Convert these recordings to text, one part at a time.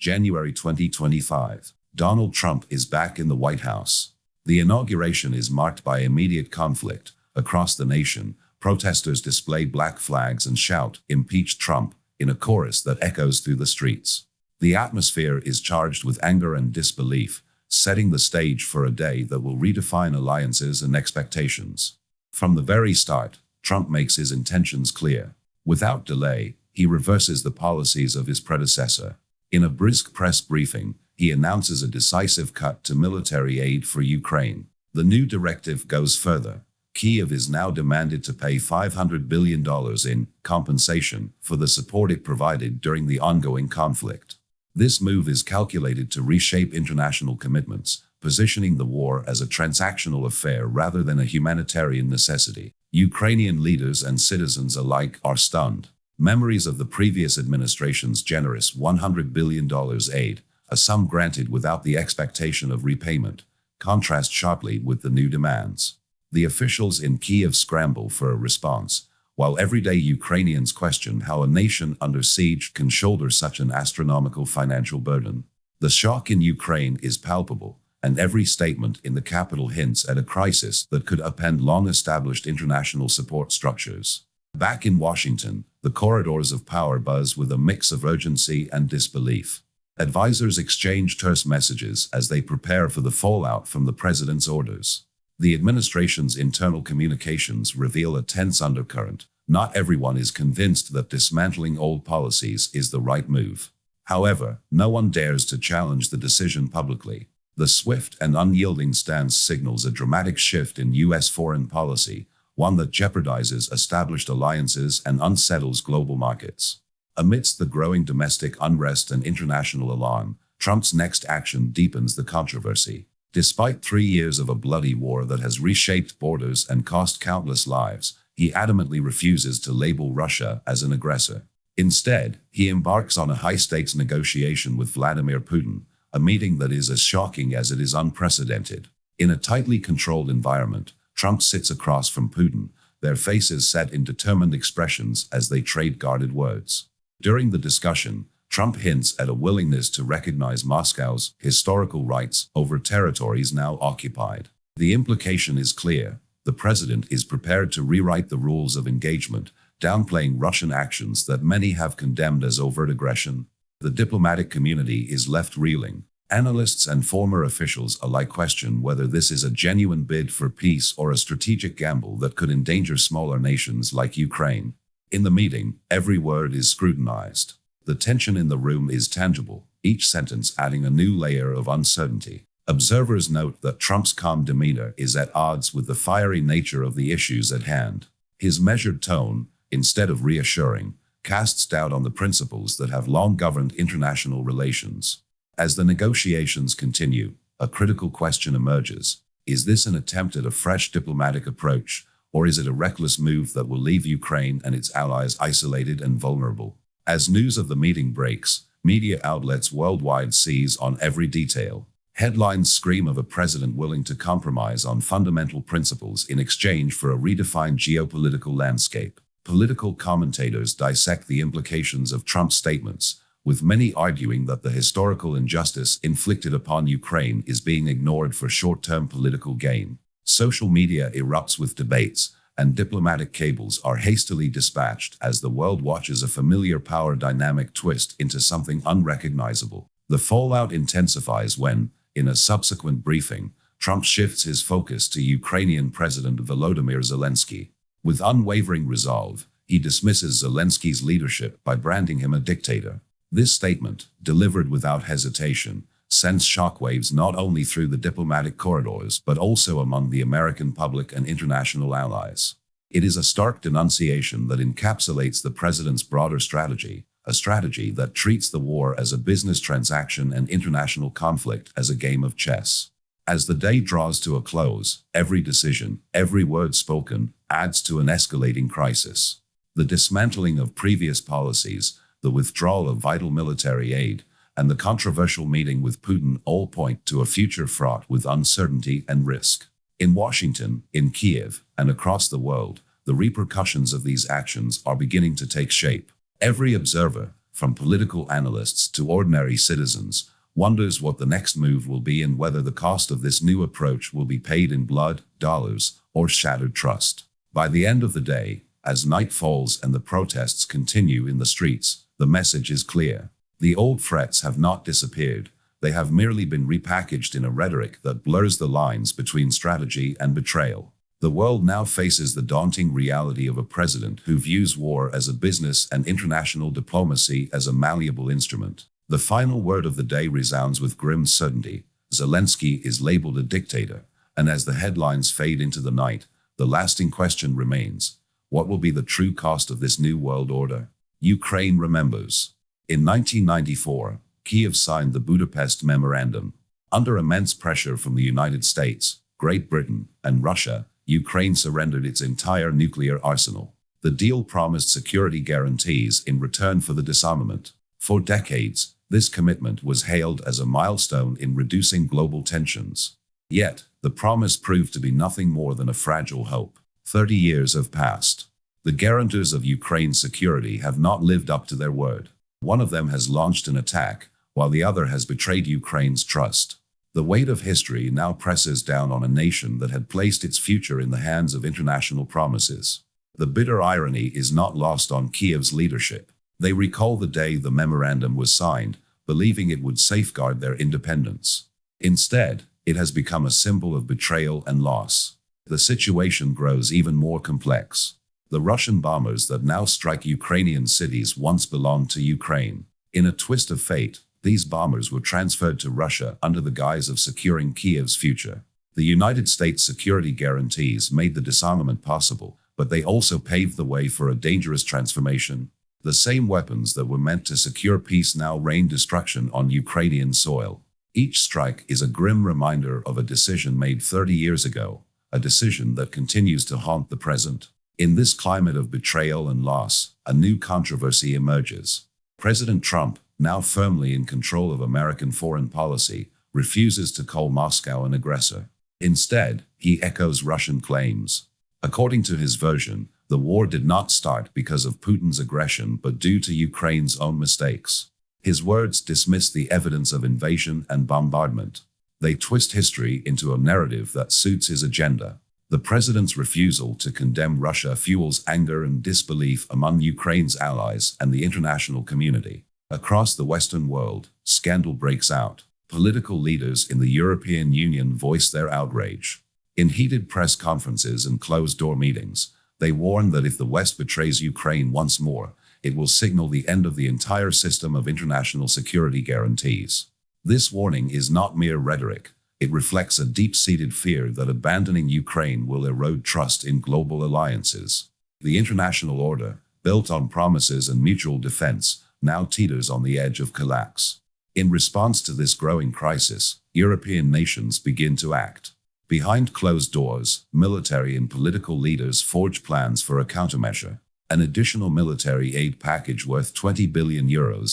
January 2025. Donald Trump is back in the White House. The inauguration is marked by immediate conflict. Across the nation, protesters display black flags and shout, "Impeach Trump," in a chorus that echoes through the streets. The atmosphere is charged with anger and disbelief, setting the stage for a day that will redefine alliances and expectations. From the very start, Trump makes his intentions clear. Without delay, he reverses the policies of his predecessor. In a brisk press briefing, he announces a decisive cut to military aid for Ukraine. The new directive goes further. Kyiv is now demanded to pay $500 billion in compensation for the support it provided during the ongoing conflict. This move is calculated to reshape international commitments, positioning the war as a transactional affair rather than a humanitarian necessity. Ukrainian leaders and citizens alike are stunned. Memories of the previous administration's generous $100 billion aid, a sum granted without the expectation of repayment, contrast sharply with the new demands. The officials in Kyiv scramble for a response, while everyday Ukrainians question how a nation under siege can shoulder such an astronomical financial burden. The shock in Ukraine is palpable, and every statement in the capital hints at a crisis that could upend long-established international support structures. Back in Washington, the corridors of power buzz with a mix of urgency and disbelief. Advisors exchange terse messages as they prepare for the fallout from the president's orders. The administration's internal communications reveal a tense undercurrent. Not everyone is convinced that dismantling old policies is the right move. However, no one dares to challenge the decision publicly. The swift and unyielding stance signals a dramatic shift in U.S. foreign policy, one that jeopardizes established alliances and unsettles global markets. Amidst the growing domestic unrest and international alarm, Trump's next action deepens the controversy. Despite 3 years of a bloody war that has reshaped borders and cost countless lives, he adamantly refuses to label Russia as an aggressor. Instead, he embarks on a high-stakes negotiation with Vladimir Putin, a meeting that is as shocking as it is unprecedented. In a tightly controlled environment, Trump sits across from Putin, their faces set in determined expressions as they trade guarded words. During the discussion, Trump hints at a willingness to recognize Moscow's historical rights over territories now occupied. The implication is clear. The president is prepared to rewrite the rules of engagement, downplaying Russian actions that many have condemned as overt aggression. The diplomatic community is left reeling. Analysts and former officials alike question whether this is a genuine bid for peace or a strategic gamble that could endanger smaller nations like Ukraine. In the meeting, every word is scrutinized. The tension in the room is tangible, each sentence adding a new layer of uncertainty. Observers note that Trump's calm demeanor is at odds with the fiery nature of the issues at hand. His measured tone, instead of reassuring, casts doubt on the principles that have long governed international relations. As the negotiations continue, a critical question emerges. Is this an attempt at a fresh diplomatic approach, or is it a reckless move that will leave Ukraine and its allies isolated and vulnerable? As news of the meeting breaks, media outlets worldwide seize on every detail. Headlines scream of a president willing to compromise on fundamental principles in exchange for a redefined geopolitical landscape. Political commentators dissect the implications of Trump's statements, with many arguing that the historical injustice inflicted upon Ukraine is being ignored for short-term political gain. Social media erupts with debates, and diplomatic cables are hastily dispatched as the world watches a familiar power dynamic twist into something unrecognizable. The fallout intensifies when, in a subsequent briefing, Trump shifts his focus to Ukrainian President Volodymyr Zelensky. With unwavering resolve, he dismisses Zelensky's leadership by branding him a dictator. This statement, delivered without hesitation, sends shockwaves not only through the diplomatic corridors but also among the American public and international allies. It is a stark denunciation that encapsulates the president's broader strategy, a strategy that treats the war as a business transaction and international conflict as a game of chess. As the day draws to a close, every decision, every word spoken, adds to an escalating crisis. The dismantling of previous policies, the withdrawal of vital military aid, and the controversial meeting with Putin all point to a future fraught with uncertainty and risk. In Washington, in Kyiv, and across the world, the repercussions of these actions are beginning to take shape. Every observer, from political analysts to ordinary citizens, wonders what the next move will be and whether the cost of this new approach will be paid in blood, dollars, or shattered trust. By the end of the day, as night falls and the protests continue in the streets, the message is clear. The old threats have not disappeared. They have merely been repackaged in a rhetoric that blurs the lines between strategy and betrayal. The world now faces the daunting reality of a president who views war as a business and international diplomacy as a malleable instrument. The final word of the day resounds with grim certainty. Zelensky is labeled a dictator, and as the headlines fade into the night, the lasting question remains: what will be the true cost of this new world order? Ukraine remembers. In 1994, Kiev signed the Budapest Memorandum. Under immense pressure from the United States, Great Britain, and Russia, Ukraine surrendered its entire nuclear arsenal. The deal promised security guarantees in return for the disarmament. For decades, this commitment was hailed as a milestone in reducing global tensions. Yet, the promise proved to be nothing more than a fragile hope. 30 years have passed. The guarantors of Ukraine's security have not lived up to their word. One of them has launched an attack, while the other has betrayed Ukraine's trust. The weight of history now presses down on a nation that had placed its future in the hands of international promises. The bitter irony is not lost on Kiev's leadership. They recall the day the memorandum was signed, believing it would safeguard their independence. Instead, it has become a symbol of betrayal and loss. The situation grows even more complex. The Russian bombers that now strike Ukrainian cities once belonged to Ukraine. In a twist of fate, these bombers were transferred to Russia under the guise of securing Kiev's future. The United States security guarantees made the disarmament possible, but they also paved the way for a dangerous transformation. The same weapons that were meant to secure peace now rain destruction on Ukrainian soil. Each strike is a grim reminder of a decision made 30 years ago, a decision that continues to haunt the present. In this climate of betrayal and loss, a new controversy emerges. President Trump, now firmly in control of American foreign policy, refuses to call Moscow an aggressor. Instead, he echoes Russian claims. According to his version, the war did not start because of Putin's aggression but due to Ukraine's own mistakes. His words dismiss the evidence of invasion and bombardment. They twist history into a narrative that suits his agenda. The president's refusal to condemn Russia fuels anger and disbelief among Ukraine's allies and the international community. Across the Western world, scandal breaks out. Political leaders in the European Union voice their outrage. In heated press conferences and closed-door meetings, they warn that if the West betrays Ukraine once more, it will signal the end of the entire system of international security guarantees. This warning is not mere rhetoric. It reflects a deep-seated fear that abandoning Ukraine will erode trust in global alliances. The international order, built on promises and mutual defense, now teeters on the edge of collapse. In response to this growing crisis, European nations begin to act. Behind closed doors, military and political leaders forge plans for a countermeasure. An additional military aid package worth €20 billion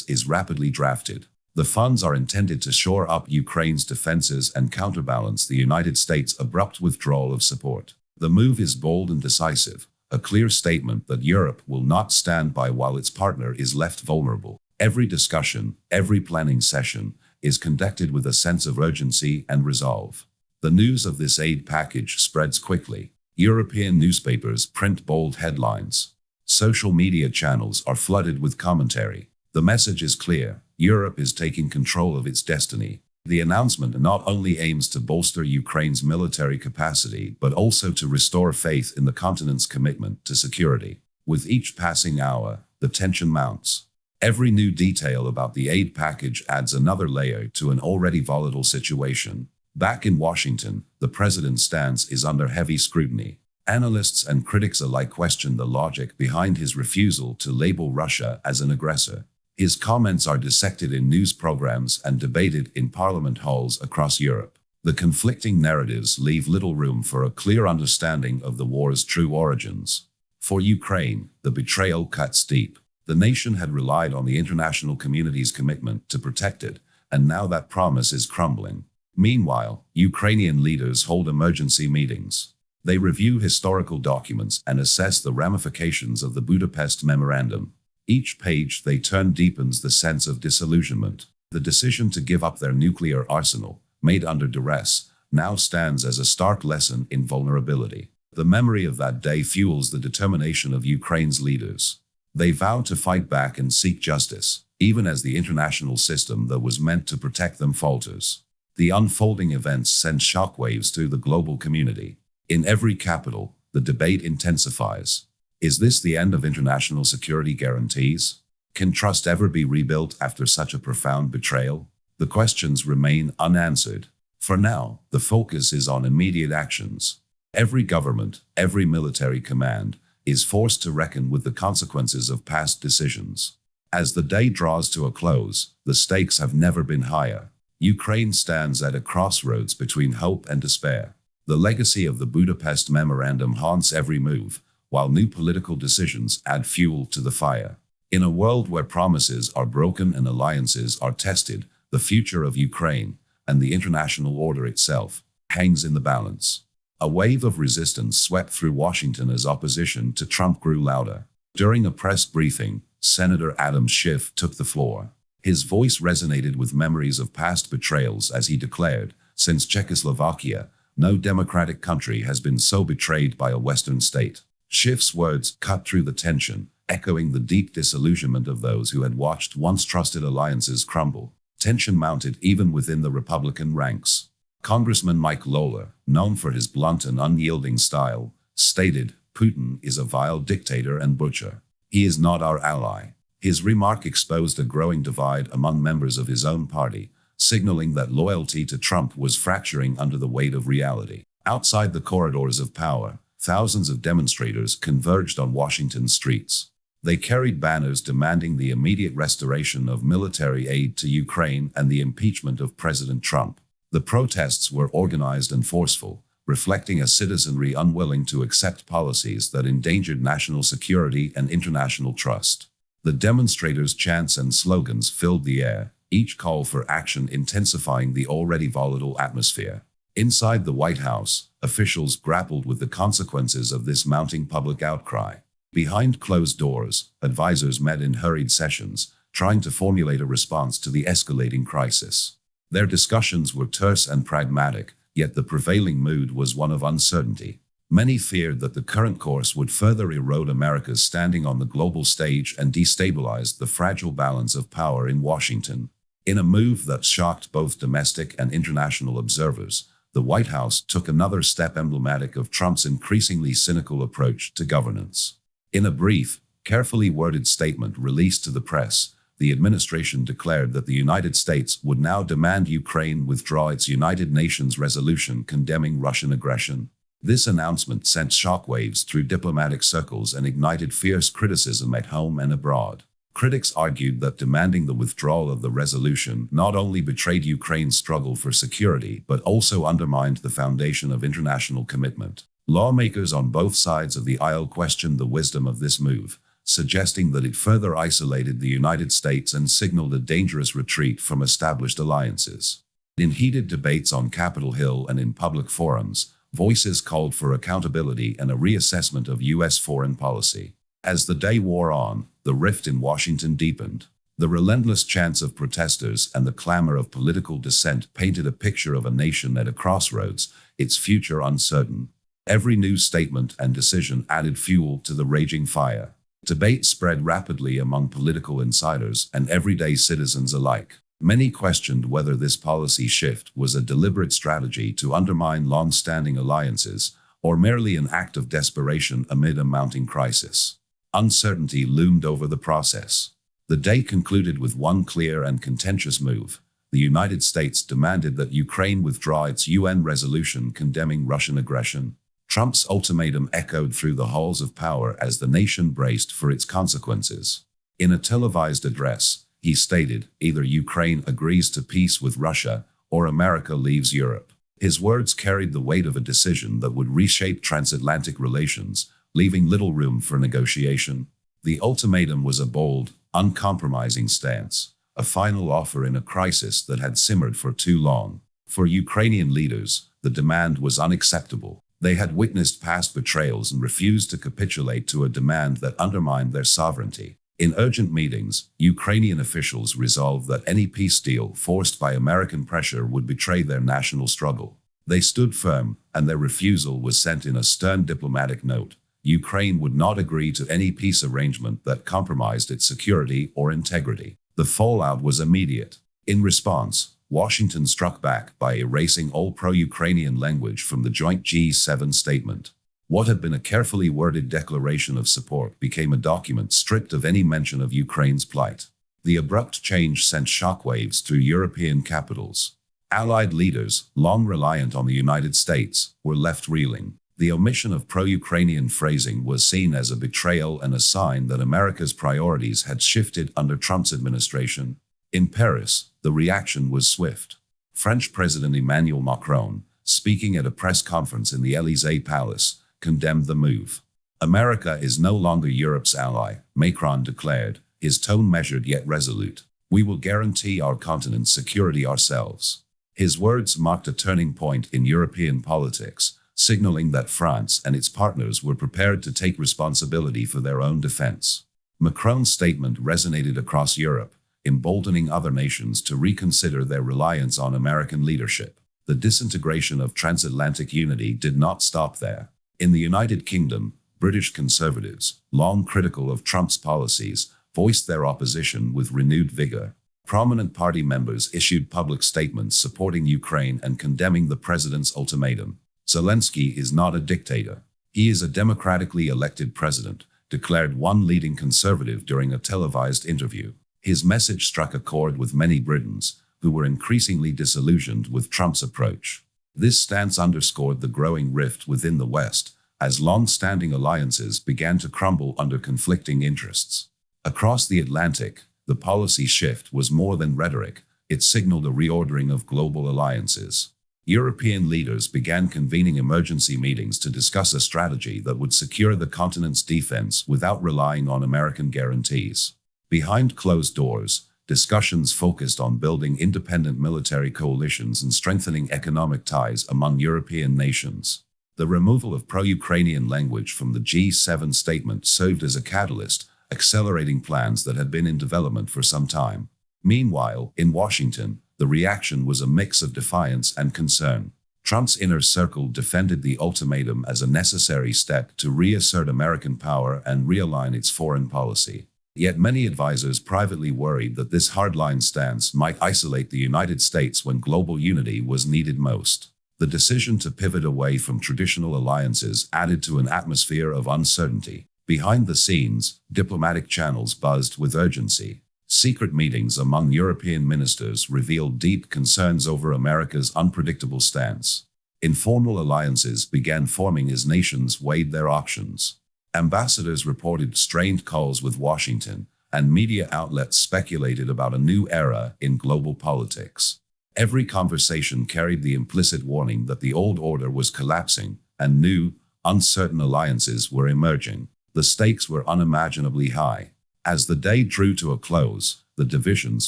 is rapidly drafted. The funds are intended to shore up Ukraine's defenses and counterbalance the United States' abrupt withdrawal of support. The move is bold and decisive, a clear statement that Europe will not stand by while its partner is left vulnerable. Every discussion, every planning session, is conducted with a sense of urgency and resolve. The news of this aid package spreads quickly. European newspapers print bold headlines. Social media channels are flooded with commentary. The message is clear: Europe is taking control of its destiny. The announcement not only aims to bolster Ukraine's military capacity, but also to restore faith in the continent's commitment to security. With each passing hour, the tension mounts. Every new detail about the aid package adds another layer to an already volatile situation. Back in Washington, the president's stance is under heavy scrutiny. Analysts and critics alike question the logic behind his refusal to label Russia as an aggressor. His comments are dissected in news programs and debated in parliament halls across Europe. The conflicting narratives leave little room for a clear understanding of the war's true origins. For Ukraine, the betrayal cuts deep. The nation had relied on the international community's commitment to protect it, and now that promise is crumbling. Meanwhile, Ukrainian leaders hold emergency meetings. They review historical documents and assess the ramifications of the Budapest Memorandum. Each page they turn deepens the sense of disillusionment. The decision to give up their nuclear arsenal, made under duress, now stands as a stark lesson in vulnerability. The memory of that day fuels the determination of Ukraine's leaders. They vow to fight back and seek justice, even as the international system that was meant to protect them falters. The unfolding events send shockwaves through the global community. In every capital, the debate intensifies. Is this the end of international security guarantees? Can trust ever be rebuilt after such a profound betrayal? The questions remain unanswered. For now, the focus is on immediate actions. Every government, every military command, is forced to reckon with the consequences of past decisions. As the day draws to a close, the stakes have never been higher. Ukraine stands at a crossroads between hope and despair. The legacy of the Budapest Memorandum haunts every move, while new political decisions add fuel to the fire. In a world where promises are broken and alliances are tested, the future of Ukraine, and the international order itself, hangs in the balance. A wave of resistance swept through Washington as opposition to Trump grew louder. During a press briefing, Senator Adam Schiff took the floor. His voice resonated with memories of past betrayals as he declared, "Since Czechoslovakia, no democratic country has been so betrayed by a Western state." Schiff's words cut through the tension, echoing the deep disillusionment of those who had watched once trusted alliances crumble. Tension mounted even within the Republican ranks. Congressman Mike Lawler, known for his blunt and unyielding style, stated, "Putin is a vile dictator and butcher. He is not our ally." His remark exposed a growing divide among members of his own party, signaling that loyalty to Trump was fracturing under the weight of reality. Outside the corridors of power, thousands of demonstrators converged on Washington streets. They carried banners demanding the immediate restoration of military aid to Ukraine and the impeachment of President Trump. The protests were organized and forceful, reflecting a citizenry unwilling to accept policies that endangered national security and international trust. The demonstrators' chants and slogans filled the air, each call for action intensifying the already volatile atmosphere. Inside the White House, officials grappled with the consequences of this mounting public outcry. Behind closed doors, advisors met in hurried sessions, trying to formulate a response to the escalating crisis. Their discussions were terse and pragmatic, yet the prevailing mood was one of uncertainty. Many feared that the current course would further erode America's standing on the global stage and destabilize the fragile balance of power in Washington. In a move that shocked both domestic and international observers, the White House took another step emblematic of Trump's increasingly cynical approach to governance. In a brief, carefully worded statement released to the press, the administration declared that the United States would now demand Ukraine withdraw its United Nations resolution condemning Russian aggression. This announcement sent shockwaves through diplomatic circles and ignited fierce criticism at home and abroad. Critics argued that demanding the withdrawal of the resolution not only betrayed Ukraine's struggle for security but also undermined the foundation of international commitment. Lawmakers on both sides of the aisle questioned the wisdom of this move, suggesting that it further isolated the United States and signaled a dangerous retreat from established alliances. In heated debates on Capitol Hill and in public forums, voices called for accountability and a reassessment of U.S. foreign policy. As the day wore on, the rift in Washington deepened. The relentless chants of protesters and the clamor of political dissent painted a picture of a nation at a crossroads, its future uncertain. Every new statement and decision added fuel to the raging fire. Debate spread rapidly among political insiders and everyday citizens alike. Many questioned whether this policy shift was a deliberate strategy to undermine long-standing alliances or merely an act of desperation amid a mounting crisis. Uncertainty loomed over the process. The day concluded with one clear and contentious move. The United States demanded that Ukraine withdraw its UN resolution condemning Russian aggression. Trump's ultimatum echoed through the halls of power as the nation braced for its consequences. In a televised address, he stated, "Either Ukraine agrees to peace with Russia, or America leaves Europe." His words carried the weight of a decision that would reshape transatlantic relations, leaving little room for negotiation. The ultimatum was a bold, uncompromising stance, a final offer in a crisis that had simmered for too long. For Ukrainian leaders, the demand was unacceptable. They had witnessed past betrayals and refused to capitulate to a demand that undermined their sovereignty. In urgent meetings, Ukrainian officials resolved that any peace deal forced by American pressure would betray their national struggle. They stood firm, and their refusal was sent in a stern diplomatic note. Ukraine would not agree to any peace arrangement that compromised its security or integrity. The fallout was immediate. In response, Washington struck back by erasing all pro-Ukrainian language from the joint G7 statement. What had been a carefully worded declaration of support became a document stripped of any mention of Ukraine's plight. The abrupt change sent shockwaves through European capitals. Allied leaders, long reliant on the United States, were left reeling. The omission of pro-Ukrainian phrasing was seen as a betrayal and a sign that America's priorities had shifted under Trump's administration. In Paris, the reaction was swift. French President Emmanuel Macron, speaking at a press conference in the Élysée Palace, condemned the move. America is no longer Europe's ally, Macron declared, his tone measured yet resolute. We will guarantee our continent's security ourselves. His words marked a turning point in European politics, signaling that France and its partners were prepared to take responsibility for their own defense. Macron's statement resonated across Europe, emboldening other nations to reconsider their reliance on American leadership. The disintegration of transatlantic unity did not stop there. In the United Kingdom, British conservatives, long critical of Trump's policies, voiced their opposition with renewed vigor. Prominent party members issued public statements supporting Ukraine and condemning the president's ultimatum. Zelensky is not a dictator. He is a democratically elected president, declared one leading conservative during a televised interview. His message struck a chord with many Britons, who were increasingly disillusioned with Trump's approach. This stance underscored the growing rift within the West, as long-standing alliances began to crumble under conflicting interests. Across the Atlantic, the policy shift was more than rhetoric. It signaled a reordering of global alliances. European leaders began convening emergency meetings to discuss a strategy that would secure the continent's defense without relying on American guarantees. Behind closed doors, discussions focused on building independent military coalitions and strengthening economic ties among European nations. The removal of pro-Ukrainian language from the G7 statement served as a catalyst, accelerating plans that had been in development for some time. Meanwhile, in Washington, the reaction was a mix of defiance and concern. Trump's inner circle defended the ultimatum as a necessary step to reassert American power and realign its foreign policy. Yet many advisors privately worried that this hardline stance might isolate the United States when global unity was needed most. The decision to pivot away from traditional alliances added to an atmosphere of uncertainty. Behind the scenes, diplomatic channels buzzed with urgency. Secret meetings among European ministers revealed deep concerns over America's unpredictable stance. Informal alliances began forming as nations weighed their options. Ambassadors reported strained calls with Washington, and media outlets speculated about a new era in global politics. Every conversation carried the implicit warning that the old order was collapsing, and new, uncertain alliances were emerging. The stakes were unimaginably high. As the day drew to a close, the divisions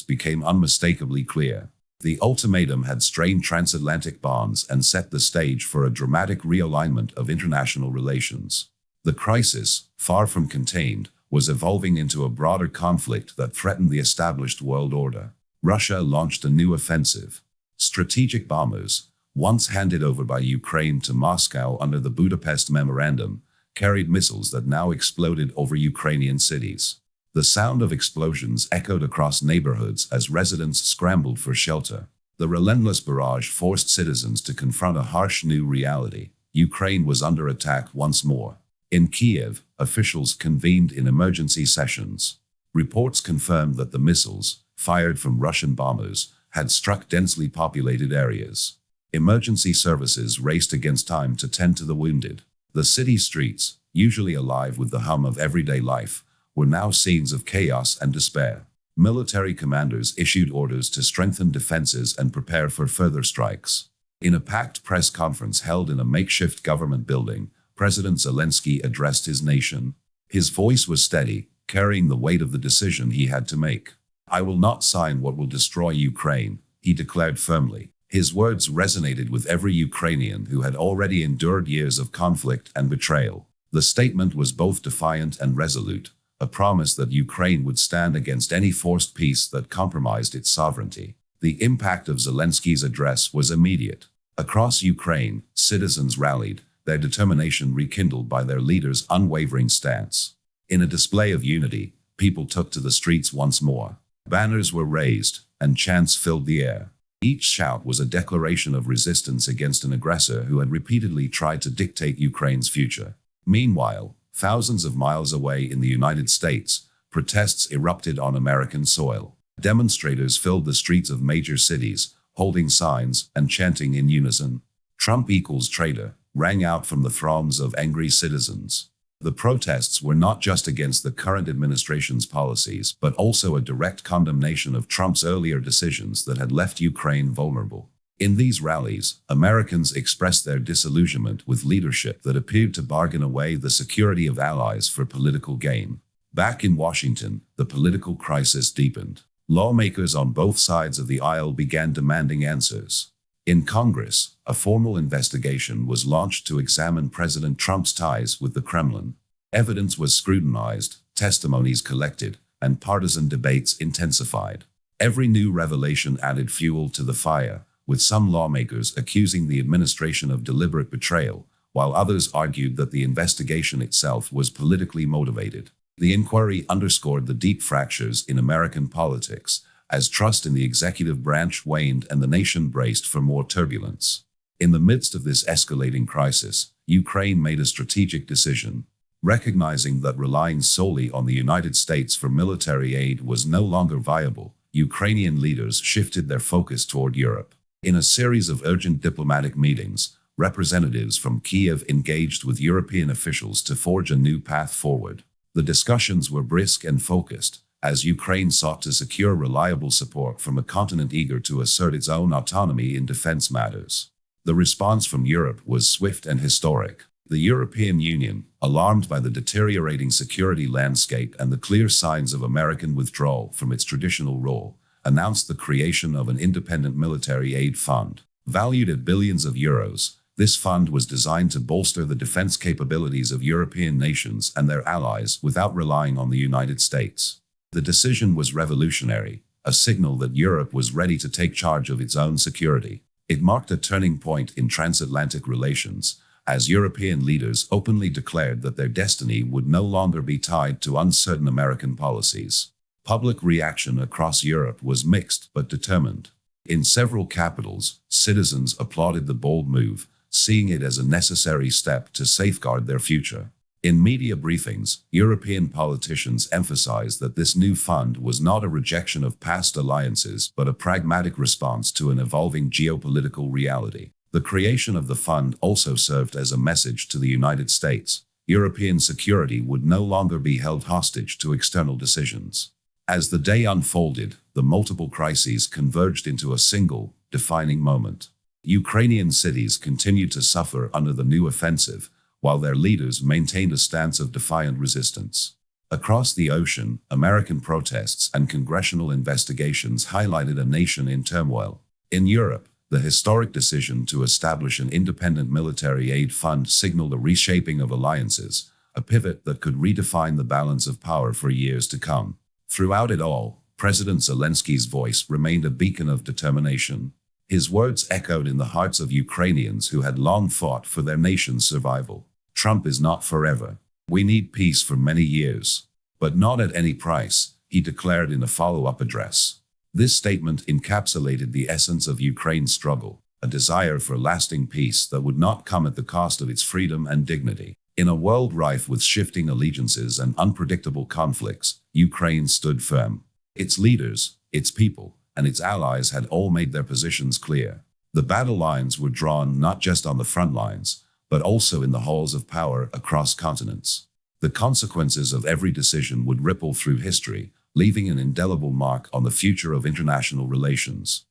became unmistakably clear. The ultimatum had strained transatlantic bonds and set the stage for a dramatic realignment of international relations. The crisis, far from contained, was evolving into a broader conflict that threatened the established world order. Russia launched a new offensive. Strategic bombers, once handed over by Ukraine to Moscow under the Budapest Memorandum, carried missiles that now exploded over Ukrainian cities. The sound of explosions echoed across neighborhoods as residents scrambled for shelter. The relentless barrage forced citizens to confront a harsh new reality. Ukraine was under attack once more. In Kiev, officials convened in emergency sessions. Reports confirmed that the missiles, fired from Russian bombers, had struck densely populated areas. Emergency services raced against time to tend to the wounded. The city streets, usually alive with the hum of everyday life, were now scenes of chaos and despair. Military commanders issued orders to strengthen defenses and prepare for further strikes. In a packed press conference held in a makeshift government building, President Zelensky addressed his nation. His voice was steady, carrying the weight of the decision he had to make. "I will not sign what will destroy Ukraine," he declared firmly. His words resonated with every Ukrainian who had already endured years of conflict and betrayal. The statement was both defiant and resolute, a promise that Ukraine would stand against any forced peace that compromised its sovereignty. The impact of Zelensky's address was immediate. Across Ukraine, citizens rallied, their determination rekindled by their leader's unwavering stance. In a display of unity, people took to the streets once more. Banners were raised, and chants filled the air. Each shout was a declaration of resistance against an aggressor who had repeatedly tried to dictate Ukraine's future. Meanwhile, thousands of miles away in the United States, protests erupted on American soil. Demonstrators filled the streets of major cities, holding signs and chanting in unison. "Trump equals traitor," rang out from the throngs of angry citizens. The protests were not just against the current administration's policies, but also a direct condemnation of Trump's earlier decisions that had left Ukraine vulnerable. In these rallies, Americans expressed their disillusionment with leadership that appeared to bargain away the security of allies for political gain. Back in Washington, the political crisis deepened. Lawmakers on both sides of the aisle began demanding answers. In Congress, a formal investigation was launched to examine President Trump's ties with the Kremlin. Evidence was scrutinized, testimonies collected, and partisan debates intensified. Every new revelation added fuel to the fire, with some lawmakers accusing the administration of deliberate betrayal, while others argued that the investigation itself was politically motivated. The inquiry underscored the deep fractures in American politics, as trust in the executive branch waned and the nation braced for more turbulence. In the midst of this escalating crisis, Ukraine made a strategic decision. Recognizing that relying solely on the United States for military aid was no longer viable, Ukrainian leaders shifted their focus toward Europe. In a series of urgent diplomatic meetings, representatives from Kiev engaged with European officials to forge a new path forward. The discussions were brisk and focused, as Ukraine sought to secure reliable support from a continent eager to assert its own autonomy in defense matters. The response from Europe was swift and historic. The European Union, alarmed by the deteriorating security landscape and the clear signs of American withdrawal from its traditional role, announced the creation of an independent military aid fund. Valued at billions of euros, this fund was designed to bolster the defense capabilities of European nations and their allies without relying on the United States. The decision was revolutionary, a signal that Europe was ready to take charge of its own security. It marked a turning point in transatlantic relations, as European leaders openly declared that their destiny would no longer be tied to uncertain American policies. Public reaction across Europe was mixed but determined. In several capitals, citizens applauded the bold move, seeing it as a necessary step to safeguard their future. In media briefings, European politicians emphasized that this new fund was not a rejection of past alliances but a pragmatic response to an evolving geopolitical reality. The creation of the fund also served as a message to the United States. European security would no longer be held hostage to external decisions. As the day unfolded, the multiple crises converged into a single, defining moment. Ukrainian cities continued to suffer under the new offensive, while their leaders maintained a stance of defiant resistance. Across the ocean, American protests and congressional investigations highlighted a nation in turmoil. In Europe, the historic decision to establish an independent military aid fund signaled a reshaping of alliances, a pivot that could redefine the balance of power for years to come. Throughout it all, President Zelensky's voice remained a beacon of determination. His words echoed in the hearts of Ukrainians who had long fought for their nation's survival. "Trump is not forever. We need peace for many years. But not at any price," he declared in a follow-up address. This statement encapsulated the essence of Ukraine's struggle, a desire for lasting peace that would not come at the cost of its freedom and dignity. In a world rife with shifting allegiances and unpredictable conflicts, Ukraine stood firm. Its leaders, its people, and its allies had all made their positions clear. The battle lines were drawn not just on the front lines, but also in the halls of power across continents. The consequences of every decision would ripple through history, leaving an indelible mark on the future of international relations.